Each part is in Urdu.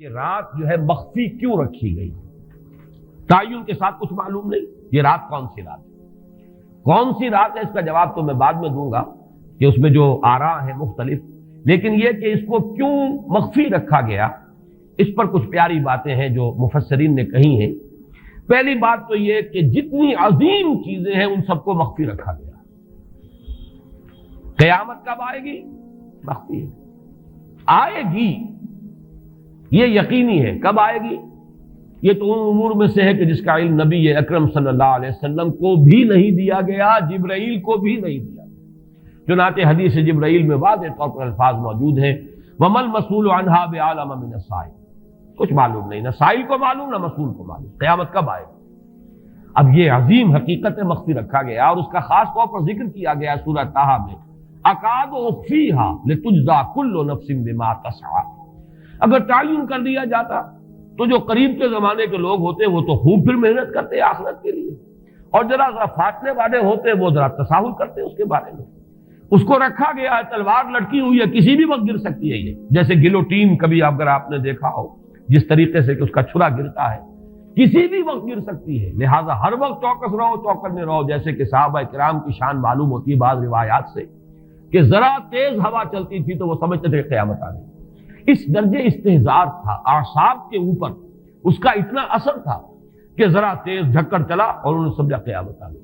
یہ رات جو ہے مخفی کیوں رکھی گئی؟ تعین کے ساتھ کچھ معلوم نہیں یہ رات کون سی رات ہے، کون سی رات ہے، اس کا جواب تو میں بعد میں دوں گا کہ اس میں جو آراء ہیں مختلف، لیکن یہ کہ اس کو کیوں مخفی رکھا گیا اس پر کچھ پیاری باتیں ہیں جو مفسرین نے کہی ہیں۔ پہلی بات تو یہ کہ جتنی عظیم چیزیں ہیں ان سب کو مخفی رکھا گیا۔ قیامت کب آئے گی؟ مخفی ہے، آئے گی یہ یقینی ہے۔ کب آئے گی؟ یہ تو ان امور میں سے ہے کہ جس کا علم نبی اکرم صلی اللہ علیہ وسلم کو بھی نہیں دیا گیا، جبرائیل کو بھی نہیں دیا گیا۔ چنانچہ حدیث جبرائیل میں واضح طور پر الفاظ موجود ہیں، وَمَا الْمَسْئُولُ عَنْهَا بِأَعْلَمَ مِنَ السَّائِلِ، کچھ معلوم نہیں، نہ سائل کو معلوم نہ مسئول کو معلوم قیامت کب آئے گی۔ اب یہ عظیم حقیقت مخفی رکھا گیا اور اس کا خاص طور پر ذکر کیا گیا سورہ طٰہٰ میں، اکاد اخفیھا لتجزی کل نفس بما تسعی۔ اگر تعین کر دیا جاتا تو جو قریب کے زمانے کے لوگ ہوتے وہ تو خوب پھر محنت کرتے آخرت کے لیے، اور ذرا فاصلے والے ہوتے وہ ذرا تساہل کرتے اس کے بارے میں۔ اس کو رکھا گیا ہے، تلوار لٹکی ہوئی ہے، کسی بھی وقت گر سکتی ہے، یہ جیسے گلوٹین کبھی اگر آپ نے دیکھا ہو جس طریقے سے کہ اس کا چھرا گرتا ہے، کسی بھی وقت گر سکتی ہے، لہٰذا ہر وقت چوکس رہو، چوکنے رہو، جیسے کہ صحابہ کرام کی شان معلوم ہوتی ہے بعض روایات سے کہ ذرا تیز ہوا چلتی تھی تو وہ سمجھتے تھے کہ قیامت آ گئی۔ اس درجے استحضار تھا اعصاب کے اوپر، اس کا اتنا اثر تھا کہ ذرا تیز جھکڑ چلا اور انہوں نے سمجھا قیامت آ گئی۔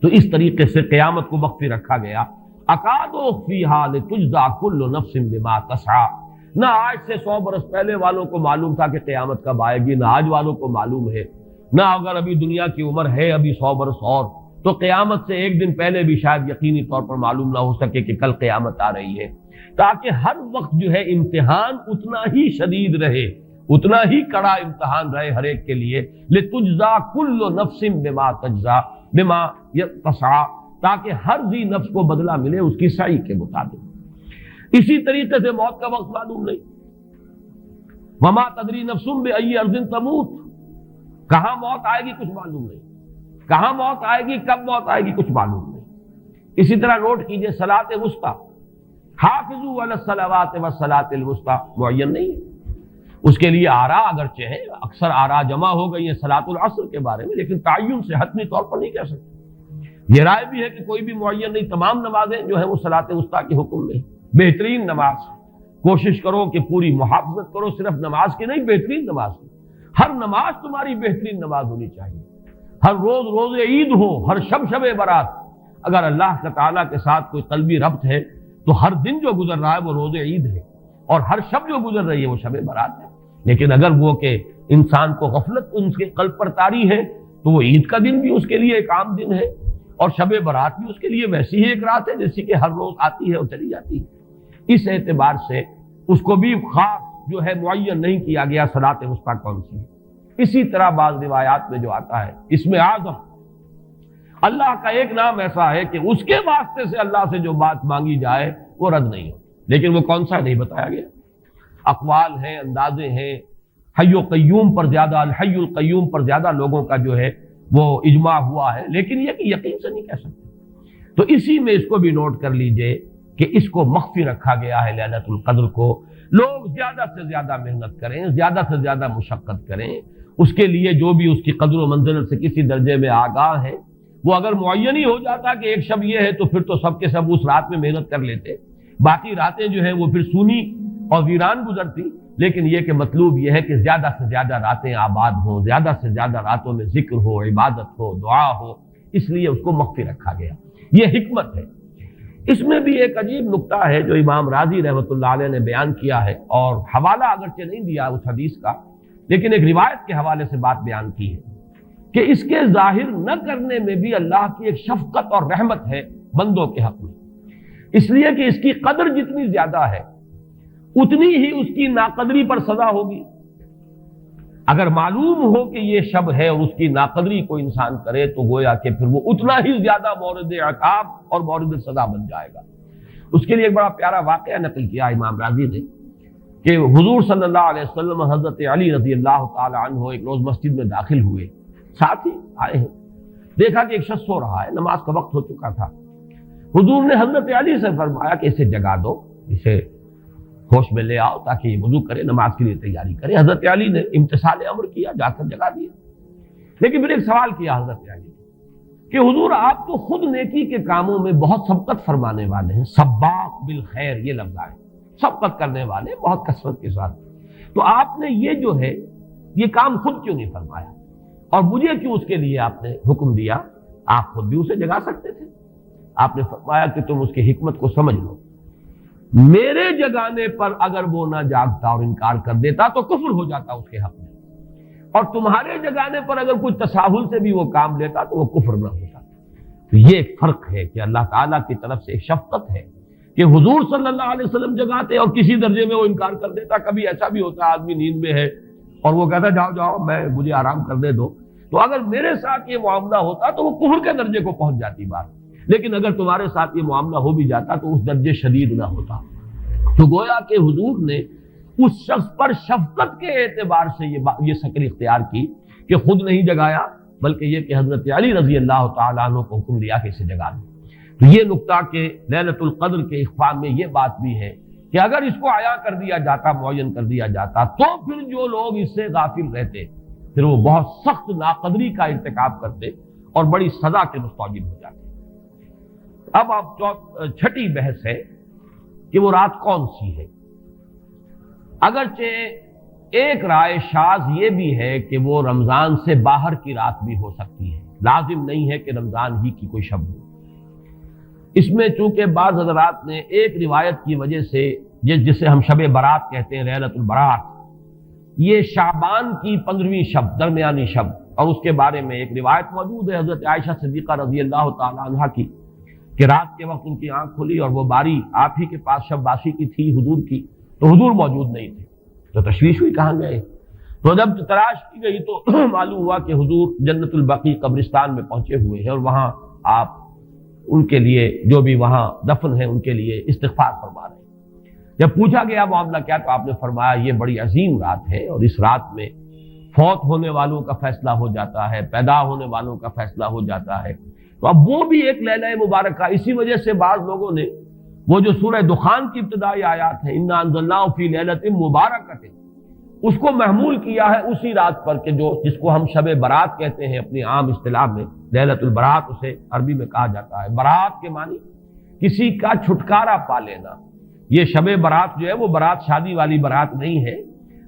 تو اس طریقے سے قیامت کو مخفی رکھا گیا۔ اکاد اخفیھا لتجزی کل نفس بما تسعی۔ نہ آج سے 100 برس پہلے والوں کو معلوم تھا کہ قیامت کب آئے گی، نہ آج والوں کو معلوم ہے، نہ اگر ابھی دنیا کی عمر ہے ابھی 100 برس اور تو قیامت سے ایک دن پہلے بھی شاید یقینی طور پر معلوم نہ ہو سکے کہ کل قیامت آ رہی ہے، تاکہ ہر وقت جو ہے امتحان اتنا ہی شدید رہے، اتنا ہی کڑا امتحان رہے ہر ایک کے لیے، لتجزی کل نفس بما تجزی بما تسعی، تاکہ ہر ذی نفس کو بدلہ ملے اس کی سعی کے مطابق۔ اسی طریقے سے موت کا وقت معلوم نہیں، وما تدری نفس بأی ارض تموت، کہاں موت آئے گی کچھ معلوم نہیں، کہاں موت آئے گی، کب موت آئے گی کچھ معلوم نہیں۔ اسی طرح نوٹ کیجئے صلاۃ وسطیٰ، حافظوا علی الصلوات والصلاۃ الوسطیٰ معین نہیں ہے، اس کے لیے آراء اگرچہ ہے، اکثر آراء جمع ہو گئی ہیں صلاۃ العصر کے بارے میں، لیکن تعین سے حتمی طور پر نہیں کہہ سکتے۔ یہ رائے بھی ہے کہ کوئی بھی معین نہیں، تمام نمازیں جو ہیں وہ صلاۃ وسطیٰ کے حکم میں، بہترین نماز، کوشش کرو کہ پوری محافظت کرو، صرف نماز کی نہیں بہترین نماز کی، ہر نماز تمہاری بہترین نماز ہونی چاہیے، ہر روز روز عید ہو، ہر شب شب برات۔ اگر اللہ تعالیٰ کے ساتھ کوئی قلبی ربط ہے تو ہر دن جو گزر رہا ہے وہ روز عید ہے، اور ہر شب جو گزر رہی ہے وہ شب برات ہے۔ لیکن اگر وہ کہ انسان کو غفلت ان کے قلب پر طاری ہے تو وہ عید کا دن بھی اس کے لیے ایک عام دن ہے، اور شب برات بھی اس کے لیے ویسی ہی ایک رات ہے جیسی کہ ہر روز آتی ہے اور چلی جاتی ہے۔ اس اعتبار سے اس کو بھی خاص جو ہے معین نہیں کیا گیا صلاۃ وسطیٰ کون سی ہے۔ اسی طرح بعض روایات میں جو آتا ہے اسم اعظم، اللہ کا ایک نام ایسا ہے کہ اس کے واسطے سے اللہ سے جو بات مانگی جائے وہ رد نہیں ہو، لیکن وہ کون سا نہیں بتایا گیا۔ اقوال ہیں، اندازے ہیں، حی و قیوم پر زیادہ، الحی القیوم پر زیادہ لوگوں کا جو ہے وہ اجماع ہوا ہے، لیکن یہ کہ یقین سے نہیں کہہ سکتے۔ تو اسی میں اس کو بھی نوٹ کر لیجئے کہ اس کو مخفی رکھا گیا ہے لیلۃ القدر کو۔ لوگ زیادہ سے زیادہ محنت کریں، زیادہ سے زیادہ مشقت کریں، اس کے لیے جو بھی اس کی قدر و منزلت سے کسی درجے میں آگاہ ہے، وہ اگر معین ہی ہو جاتا کہ ایک شب یہ ہے تو پھر تو سب کے سب اس رات میں محنت کر لیتے، باقی راتیں جو ہیں وہ پھر سونی اور ویران گزرتی۔ لیکن یہ کہ مطلوب یہ ہے کہ زیادہ سے زیادہ راتیں آباد ہوں، زیادہ سے زیادہ راتوں میں ذکر ہو، عبادت ہو، دعا ہو، اس لیے اس کو مخفی رکھا گیا، یہ حکمت ہے۔ اس میں بھی ایک عجیب نکتہ ہے جو امام راضی رحمۃ اللہ علیہ نے بیان کیا ہے، اور حوالہ اگرچہ نہیں دیا اس حدیث کا، لیکن ایک روایت کے حوالے سے بات بیان کی ہے کہ اس کے ظاہر نہ کرنے میں بھی اللہ کی ایک شفقت اور رحمت ہے بندوں کے حق میں، اس لیے کہ اس کی قدر جتنی زیادہ ہے اتنی ہی اس کی ناقدری پر سزا ہوگی۔ اگر معلوم ہو کہ یہ شب ہے اور اس کی ناقدری کو انسان کرے تو گویا کہ پھر وہ اتنا ہی زیادہ مورد عقاب اور مورد سزا بن جائے گا۔ اس کے لیے ایک بڑا پیارا واقعہ نقل کیا امام راضی نے کہ حضور صلی اللہ علیہ وسلم حضرت علی رضی اللہ تعالی عنہ ایک روز مسجد میں داخل ہوئے، ساتھ ہی آئے ہیں، دیکھا کہ ایک شخص سو رہا ہے، نماز کا وقت ہو چکا تھا۔ حضور نے حضرت علی سے فرمایا کہ اسے جگا دو، اسے ہوش میں لے آؤ تاکہ یہ وضو کرے، نماز کے لیے تیاری کرے۔ حضرت علی نے امتثال امر کیا، جا کر جگا دیا۔ لیکن پھر ایک سوال کیا حضرت علی نے کہ حضور آپ تو خود نیکی کے کاموں میں بہت سبقت فرمانے والے ہیں، سباق بالخیر یہ لفظ آئے، سبقت کرنے والے بہت کثرت کے ساتھ، تو آپ نے یہ جو ہے یہ کام خود کیوں نہیں فرمایا اور مجھے کیوں اس کے لیے آپ نے حکم دیا؟ آپ خود بھی اسے جگا سکتے تھے۔ آپ نے فرمایا کہ تم اس کی حکمت کو سمجھ لو، میرے جگانے پر اگر وہ نہ جاگتا اور انکار کر دیتا تو کفر ہو جاتا اس کے حق میں، اور تمہارے جگانے پر اگر کوئی تساہل سے بھی وہ کام لیتا تو وہ کفر نہ ہوتا۔ تو یہ ایک فرق ہے کہ اللہ تعالیٰ کی طرف سے ایک شفقت ہے کہ حضور صلی اللہ علیہ وسلم جگاتے اور کسی درجے میں وہ انکار کر دیتا۔ کبھی ایسا بھی ہوتا آدمی نیند میں ہے اور وہ کہتا جاؤ جاؤ مجھے آرام کرنے دو، تو اگر میرے ساتھ یہ معاملہ ہوتا تو وہ کفر کے درجے کو پہنچ جاتی بات، لیکن اگر تمہارے ساتھ یہ معاملہ ہو بھی جاتا تو اس درجے شدید نہ ہوتا۔ تو گویا کہ حضور نے اس شخص پر شفقت کے اعتبار سے یہ شکل اختیار کی کہ خود نہیں جگایا، بلکہ یہ کہ حضرت علی رضی اللہ تعالیٰ عنہ کو حکم دیا کہ اسے جگا دو۔ تو یہ نقطہ کہ لیلۃ القدر کے اخفاء میں یہ بات بھی ہے کہ اگر اس کو عیاں کر دیا جاتا، معین کر دیا جاتا، تو پھر جو لوگ اس سے غافل رہتے پھر وہ بہت سخت ناقدری کا ارتکاب کرتے اور بڑی سزا کے مستوجب ہو جاتے۔ اب آپ چھٹی بحث ہے کہ وہ رات کون سی ہے۔ اگرچہ ایک رائے شاذ یہ بھی ہے کہ وہ رمضان سے باہر کی رات بھی ہو سکتی ہے، لازم نہیں ہے کہ رمضان ہی کی کوئی شب ہو۔ اس میں چونکہ بعض حضرات نے ایک روایت کی وجہ سے جسے ہم شب برات کہتے ہیں، لیلۃ البرات، یہ شعبان کی 15ویں شب، درمیانی شب، اور اس کے بارے میں ایک روایت موجود ہے حضرت عائشہ صدیقہ رضی اللہ تعالی عنہا کی کہ رات کے وقت ان کی آنکھ کھلی اور وہ باری آپ ہی کے پاس شب باسی کی تھی حضور کی، تو حضور موجود نہیں تھے، تو تشویش ہوئی کہاں گئے۔ تو جب تلاش کی گئی تو معلوم ہوا کہ حضور جنت البقیع قبرستان میں پہنچے ہوئے ہیں اور وہاں آپ ان کے لیے جو بھی وہاں دفن ہیں ان کے لیے استغفار فرما رہے ہیں۔ جب پوچھا گیا معاملہ کیا، تو آپ نے فرمایا یہ بڑی عظیم رات ہے اور اس رات میں فوت ہونے والوں کا فیصلہ ہو جاتا ہے، پیدا ہونے والوں کا فیصلہ ہو جاتا ہے۔ تو اب وہ بھی ایک لیلہ مبارکہ، اسی وجہ سے بعض لوگوں نے وہ جو سورہ دخان کی ابتدائی آیات ہیں انا انزلناہ فی لیلۃ مبارکۃ، اس کو محمول کیا ہے اسی رات پر کہ جس کو ہم شب برات کہتے ہیں اپنی عام اصطلاح میں، لیلۃ البرات اسے عربی میں کہا جاتا ہے۔ برات کے معنی کسی کا چھٹکارا پا لینا۔ یہ شب برات جو ہے وہ برات شادی والی برات نہیں ہے،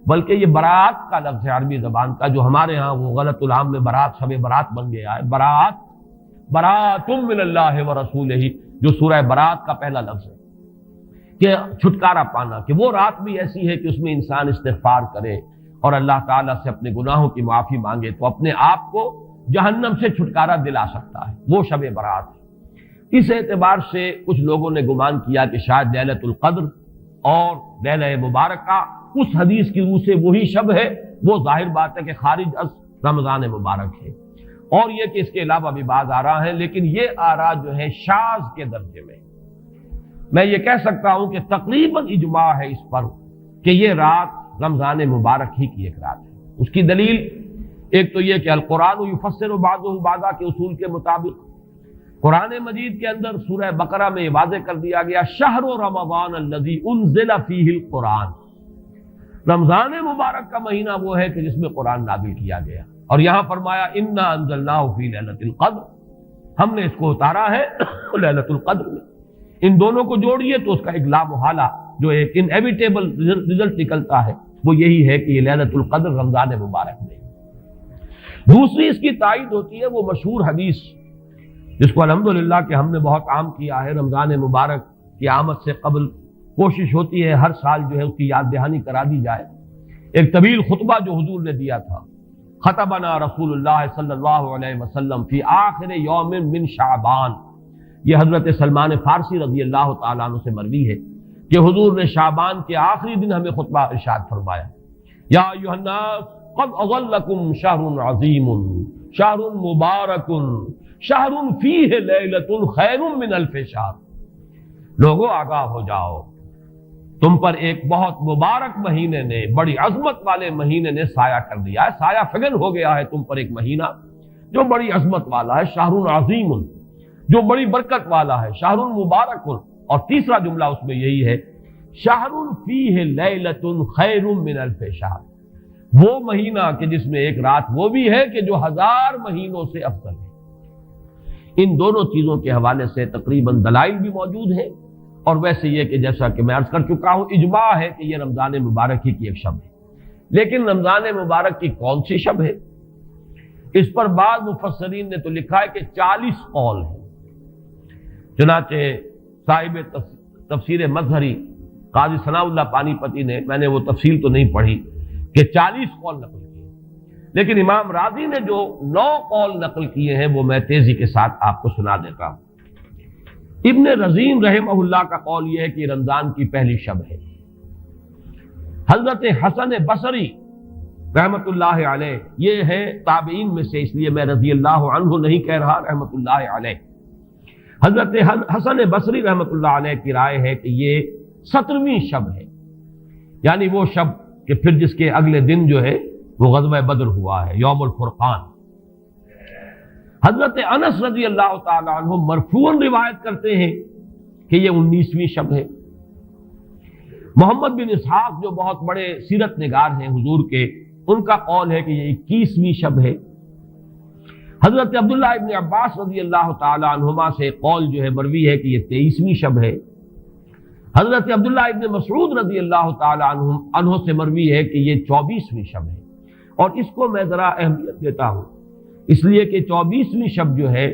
بلکہ یہ برات کا لفظ ہے عربی زبان کا، جو ہمارے ہاں وہ غلط العام میں برات شب برات بن گیا ہے۔ برات، برات من اللہ ورسولہ، جو سورہ برات کا پہلا لفظ ہے کہ چھٹکارا پانا، کہ وہ رات بھی ایسی ہے کہ اس میں انسان استغفار کرے اور اللہ تعالیٰ سے اپنے گناہوں کی معافی مانگے تو اپنے آپ کو جہنم سے چھٹکارا دلا سکتا ہے، وہ شب برات ہے۔ اس اعتبار سے کچھ لوگوں نے گمان کیا کہ شاید لیلۃ القدر اور لیلہ مبارکہ اس حدیث کی روح سے وہی شب ہے، وہ ظاہر بات ہے کہ خارج از رمضان مبارک ہے، اور یہ کہ اس کے علاوہ بھی بعض آراء ہیں، لیکن یہ آراء جو ہے شاذ کے درجے میں۔ میں یہ کہہ سکتا ہوں کہ تقریباً اجماع ہے اس پر کہ یہ رات رمضان مبارک ہی کی ایک رات ہے۔ اس کی دلیل ایک تو یہ کہ القرآن یفسر بعضہ بعضا کے اصول کے مطابق قرآن مجید کے اندر سورہ بقرہ میں یہ واضح کر دیا گیا شہر رمضان الذی انزل فیہ القرآن، رمضان مبارک کا مہینہ وہ ہے کہ جس میں قرآن نازل کیا گیا، اور یہاں فرمایا انا انزلناہ فی لیلۃ القدر، ہم نے اس کو اتارا ہے لیلۃ القدر میں۔ ان دونوں کو جوڑیے تو اس کا ایک لا محالہ جو ایک انیویٹیبل رزلٹ نکلتا ہے وہ یہی ہے کہ یہ لیلۃ القدر رمضان مبارک میں۔ دوسری اس کی تائید ہوتی ہے وہ مشہور حدیث جس کو الحمدللہ کہ ہم نے بہت عام کیا ہے، رمضان مبارک کی آمد سے قبل کوشش ہوتی ہے ہر سال جو ہے اس کی یاد دہانی کرا دی جائے۔ ایک طویل خطبہ جو حضور نے دیا تھا، خطبنا رسول اللہ صلی اللہ علیہ وسلم فی آخر یوم من شعبان، یہ حضرت سلمان فارسی رضی اللہ تعالیٰ عنہ سے مروی ہے کہ حضور نے شعبان کے آخری دن ہمیں خطبہ ارشاد فرمایا، یا ایھا الناس قد اظلکم شہر عظیم شہر مبارک شہر فیہ لیلۃ خیر من الف شہر، لوگوں آگاہ ہو جاؤ، تم پر ایک بہت مبارک مہینے نے، بڑی عظمت والے مہینے نے سایہ کر دیا ہے، سایہ فگن ہو گیا ہے تم پر ایک مہینہ جو بڑی عظمت والا ہے، شہر عظیم جو بڑی برکت والا ہے، شہر مبارک، اور تیسرا جملہ اس میں یہی ہے شہر فیہ لیلۃ خیر من الف شہر، وہ مہینہ کہ جس میں ایک رات وہ بھی ہے کہ جو 1000 مہینوں سے افضل ہے۔ ان دونوں چیزوں کے حوالے سے تقریباً دلائل بھی موجود ہیں، اور ویسے یہ کہ جیسا کہ میں عرض کر چکا ہوں اجماع ہے کہ یہ رمضان مبارک ہی کی ایک شب ہے، لیکن رمضان مبارک کی کون سی شب ہے، اس پر بعض مفسرین نے تو لکھا ہے کہ 40 قول ہیں۔ چنانچہ صاحب تفسیر مظہری قاضی ثناء اللہ پانی پتی نے، میں نے وہ تفصیل تو نہیں پڑھی، کہ 40 قول نقل کیے، لیکن امام راضی نے جو 9 قول نقل کیے ہیں وہ میں تیزی کے ساتھ آپ کو سنا دیتا ہوں۔ ابن رزین رحمہ اللہ کا قول یہ ہے کہ رمضان کی پہلی شب ہے۔ حضرت حسن بصری رحمت اللہ علیہ، یہ ہے تابعین میں سے، اس لیے میں رضی اللہ عنہ نہیں کہہ رہا، رحمت اللہ علیہ، حضرت حسن بصری رحمت اللہ علیہ کی رائے ہے کہ یہ 17ویں شب ہے، یعنی وہ شب کہ پھر جس کے اگلے دن جو ہے وہ غزوہ بدر ہوا ہے، یوم الفرقان۔ حضرت انس رضی اللہ تعالی عنہ مرفوعاً روایت کرتے ہیں کہ یہ 19ویں شب ہے۔ محمد بن اسحاق جو بہت بڑے سیرت نگار ہیں حضور کے، ان کا قول ہے کہ یہ 21ویں شب ہے۔ حضرت عبداللہ ابن عباس رضی اللہ تعالی عنہما سے قول جو ہے مروی ہے کہ یہ 23ویں شب ہے۔ حضرت عبداللہ ابن مسعود رضی اللہ تعالی عنہ سے مروی ہے کہ یہ 24ویں شب ہے، اور اس کو میں ذرا اہمیت دیتا ہوں اس لیے کہ 24ویں شب جو ہے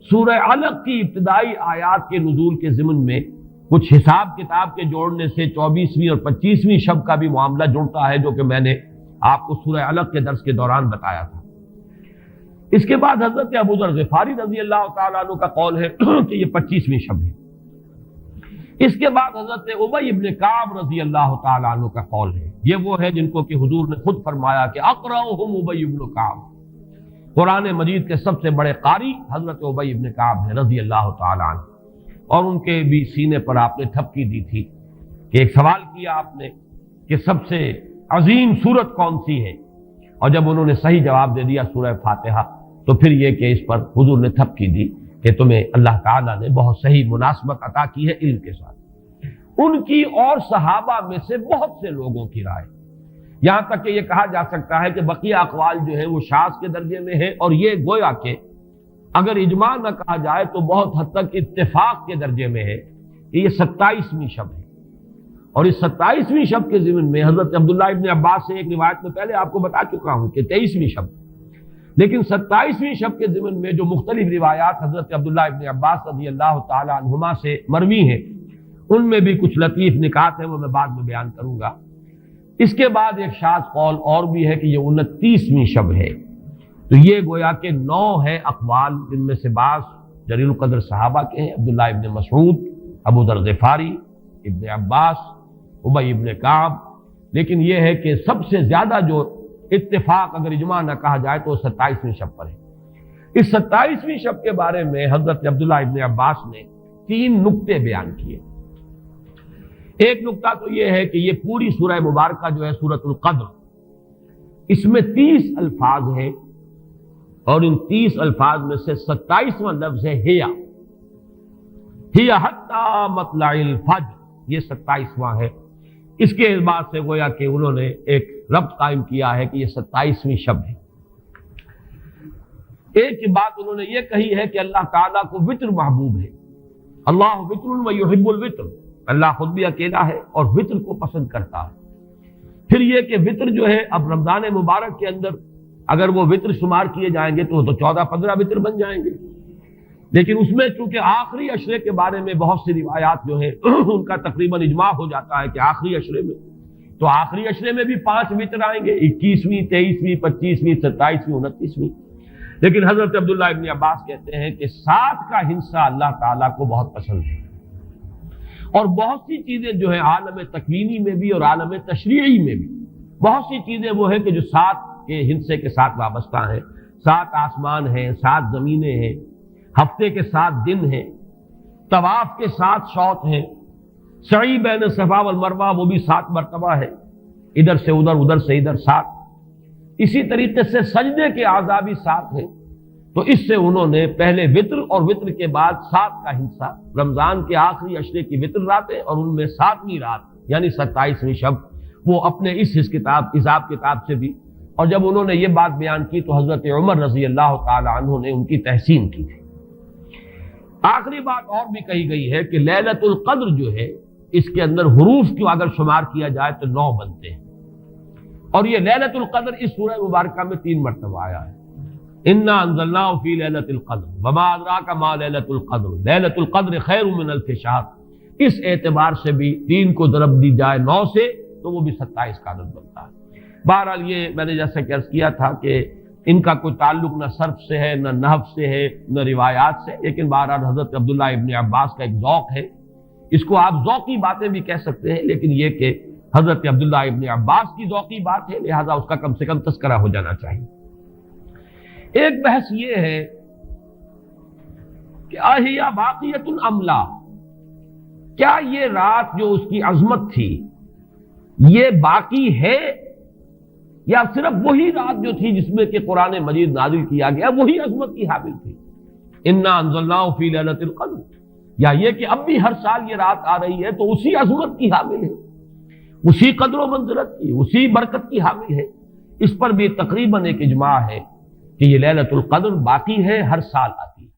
سورہ علق کی ابتدائی آیات کے نزول کے ضمن میں کچھ حساب کتاب کے جوڑنے سے 24ویں اور 25ویں شب کا بھی معاملہ جڑتا ہے، جو کہ میں نے آپ کو سورہ علق کے درس کے دوران بتایا تھا۔ اس کے بعد حضرت ابو ذر غفاری رضی اللہ تعالیٰ عنہ کا قول ہے کہ یہ 25ویں شب ہے۔ اس کے بعد حضرت ابی ابن کعب رضی اللہ تعالیٰ عنہ کا قول ہے، یہ وہ ہے جن کو کہ حضور نے خود فرمایا کہ اقرأہم ابی ابن کعب، قرآن مجید کے سب سے بڑے قاری حضرت ابی ابن کعب ہیں رضی اللہ تعالیٰ عنہ، اور ان کے بھی سینے پر آپ نے تھپکی دی تھی کہ ایک سوال کیا آپ نے کہ سب سے عظیم سورت کون سی ہے، اور جب انہوں نے صحیح جواب دے دیا سورہ فاتحہ، تو پھر یہ کہ اس پر حضور نے تھپکی دی کہ تمہیں اللہ تعالیٰ نے بہت صحیح مناسبت عطا کی ہے علم کے ساتھ۔ ان کی اور صحابہ میں سے بہت سے لوگوں کی رائے، یہاں تک کہ یہ کہا جا سکتا ہے کہ بقیہ اقوال جو ہیں وہ شاذ کے درجے میں ہیں، اور یہ گویا کہ اگر اجماع نہ کہا جائے تو بہت حد تک اتفاق کے درجے میں ہے کہ یہ 27ویں شب ہے۔ اور اس 27ویں شب کے ضمن میں حضرت عبداللہ ابن عباس سے ایک روایت میں پہلے آپ کو بتا چکا ہوں کہ 23ویں شب، لیکن 27ویں شب کے ضمن میں جو مختلف روایات حضرت عبداللہ ابن عباس رضی اللہ تعالی عنہما سے مروی ہیں، ان میں بھی کچھ لطیف نکات ہیں، وہ میں بعد میں بیان کروں گا۔ اس کے بعد ایک شاذ قول اور بھی ہے کہ یہ 29ویں شب ہے۔ تو یہ گویا کہ 9 ہے اقوال، جن میں سے بعض جلیل القدر صحابہ کے ہیں، عبداللہ ابن مسعود، ابو ذر غفاری، ابن عباس، ابی ابن کعب، لیکن یہ ہے کہ سب سے زیادہ جو اتفاق اگر اجماع نہ کہا جائے تو 27ویں شب پر ہے۔ اس 27ویں شب کے بارے میں حضرت عبداللہ ابن عباس نے 3 نکتے بیان کیے۔ ایک نکتہ تو یہ ہے کہ یہ پوری سورہ مبارکہ جو ہے سورۃ القدر، اس میں 30 الفاظ ہیں، اور ان 30 الفاظ میں سے 27واں لفظ ہے ہیا حتی مطلع الفجر، یہ 27واں ہے۔ اس کے اعتبار سے گویا کہ انہوں نے ایک ربط قائم کیا ہے کہ یہ 27ویں شب ہے۔ ایک بات انہوں نے یہ کہی ہے کہ اللہ تعالیٰ کو وطر محبوب ہے، اللہ وطر و یحب الوطر، اللہ خود بھی اکیلا ہے اور وطر کو پسند کرتا ہے۔ پھر یہ کہ وطر جو ہے اب رمضان مبارک کے اندر اگر وہ وطر شمار کیے جائیں گے تو 14-15 وطر بن جائیں گے، لیکن اس میں چونکہ آخری عشرے کے بارے میں بہت سی روایات جو ہیں ان کا تقریباً اجماع ہو جاتا ہے کہ آخری عشرے میں، تو آخری عشرے میں بھی 5 وطر آئیں گے، 21ویں، 23ویں، 25ویں، 27ویں، 29ویں۔ لیکن حضرت عبداللہ ابن عباس کہتے ہیں کہ 7 کا ہندسہ اللہ تعالیٰ کو بہت پسند ہے، اور بہت سی چیزیں جو ہیں عالم تکوینی میں بھی اور عالم تشریعی میں بھی بہت سی چیزیں وہ ہیں کہ جو 7 کے ہندسے کے ساتھ وابستہ ہیں۔ 7 آسمان ہیں، 7 زمینیں ہیں، ہفتے کے 7 دن ہیں، طواف کے 7 شوط ہیں، سعی بین صفا والمروہ وہ بھی 7 مرتبہ ہے، ادھر سے ادھر، ادھر سے ادھر 7۔ اسی طریقے سے سجدے کے اعضاء بھی 7 ہیں، تو اس سے انہوں نے پہلے وطر اور وطر کے بعد 7 کا ہندسہ، رمضان کے آخری عشرے کی وطر راتیں اور ان میں 7ویں رات یعنی 27ویں شب، وہ اپنے اس حساب کتاب سے بھی. اور جب انہوں نے یہ بات بیان کی تو حضرت عمر رضی اللہ تعالی عنہ نے ان کی تحسین کی تھی. آخری بات اور بھی کہی گئی ہے کہ لیلۃ القدر جو ہے اس کے اندر حروف کو اگر شمار کیا جائے تو 9 بنتے ہیں، اور یہ لیلۃ القدر اس سورہ مبارکہ میں 3 مرتبہ آیا ہے. انا انزلناہ فی لیلۃ القدر وما ادراک ما لیلۃ القدر لیلۃ القدر خیر من الف شہر. اس اعتبار سے بھی 3 کو ضرب دی جائے 9 سے تو وہ بھی 27 کا عدد بنتا ہے. بہرحال یہ میں نے جیسا کہ عرض کیا تھا کہ ان کا کوئی تعلق نہ صرف سے ہے، نہ نحو سے ہے، نہ روایات سے، لیکن بہرحال حضرت عبداللہ ابن عباس کا ایک ذوق ہے. اس کو آپ ذوقی باتیں بھی کہہ سکتے ہیں، لیکن یہ کہ حضرت عبداللہ ابن عباس کی ذوقی بات ہے، لہذا اس کا کم سے کم تذکرہ ہو جانا چاہیے. ایک بحث یہ ہے کہ اہیا باقیۃ ام لا، کیا یہ رات جو اس کی عظمت تھی یہ باقی ہے، یا صرف وہی رات جو تھی جس میں کہ قرآن مجید نازل کیا گیا وہی عظمت کی حامل تھی. انا انزلناہ فی لیلۃ القدر، یا یہ کہ اب بھی ہر سال یہ رات آ رہی ہے تو اسی عظمت کی حامل ہے، اسی قدر و منزلت کی، اسی برکت کی حامل ہے. اس پر بھی تقریباً ایک اجماع ہے کہ یہ لیلۃ القدر باقی ہے، ہر سال آتی ہے.